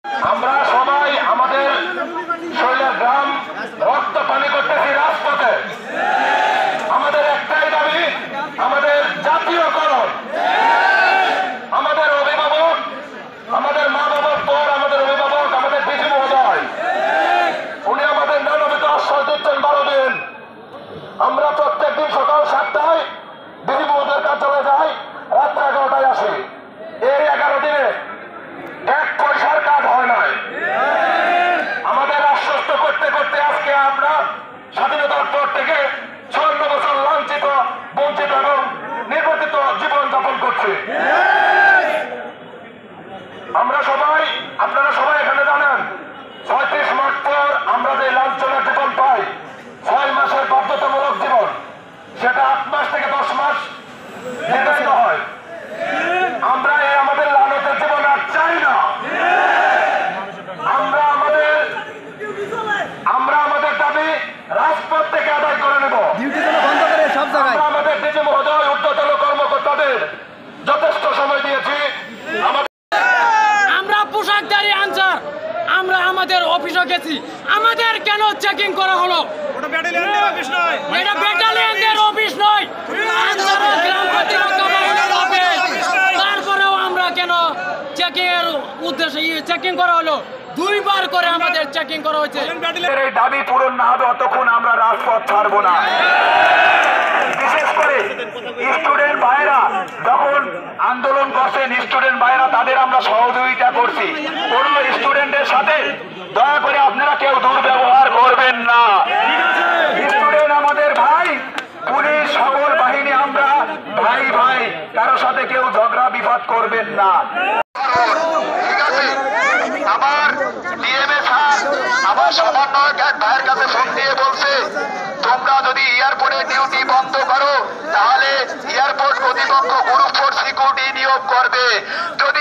আমরা সবাই আমাদের শৈলের গ্রাম রক্ত পানি করতেছি রাজপথে। আমাদের একটাই দাবি, আমাদের জাতীয়করণ। আমাদের অভিভাবক, আমাদের মা বাবার পর আমাদের অভিভাবক, আমাদের ডিজি মহোদয়, উনি আমাদের নানাবিধ আশ্বাস দিচ্ছেন 12 দিন। আমরা প্রত্যেক দিন সকাল 7টায় ডিজি মহোদয়ের কার্যালয়ে যাই, রাত্রে 11টায় আসি। এই 11 দিনে 1 পয়সার কাজ হয় নাই। আমাদের আশ্বস্ত করতে করতে আজকে আমরা স্বাধীনতার পর থেকে 54 বছর লাঞ্ছিত, বঞ্চিত এবং নির্যাতিত জীবন যাপন করছি। আমরা সবাই, আপনারা সবাই এখানে জানেন, 36 মাস পর আমরা যে লাঞ্ছনার জীবন পাই, 6 মাসের বাধ্যতামূলক জীবন, সেটা 8 মাস থেকে 10 মাস নির্ধারিত হয়। আমরা এই আমাদের লালতের জীবন আর চাই না। আমরা আমাদের দাবি রাজপথ থেকে আদায় করে নেব। আমরা আমাদের ডিজি মহোদয়, ঊর্ধ্বতন কর্মকর্তাদের যথেষ্ট সময় দিয়েছি। আমরা পোশাকধারী আনসার, আমরা আমাদের অফিসে গেছি, আমাদের কেন চেকিং করা হলো? ওটা ব্যাটালিয়নের অফিস নয়, এটা ব্যাটালিয়নের অফিস নয়, গ্রাম প্রতিরক্ষা বাহিনীর অফিস। তারপরেও আমরা কেন চেকিং এর উদ্দেশ্যে চেকিং করা হলো? 2 বার করে আমাদের চেকিং করা হয়েছে। এই দাবি পূরণ না হবে অতক্ষণ আমরা রাজপথ ছাড়বো না। বিশেষ করে স্টুডেন্ট ভাইরা যখন আন্দোলন করছেন, স্টুডেন্ট ভাইরা তাদের আমরা সহযোগিতা করছি। কোন স্টুডেন্টের সাথে দয়া করে আপনারা কেউ দুর্ব্যবহার করবেন না। স্টুডেন্ট আমাদের ভাই, পুলিশ সকল বাহিনী আমরা ভাই ভাই, কারো সাথে কেউ ঝগড়া বিবাদ করবেন না। আমার ডিএমএ স্যার আমার সমন্বয়ক এক ভাইয়ের কাছে ফোন দিয়ে বলছে, তোমরা যদি এয়ারপোর্টের ডিউটি বন্ধ করো তাহলে এয়ারপোর্ট কর্তৃপক্ষ গ্রুপ 4 সিকিউরিটি নিয়োগ করবে। যদি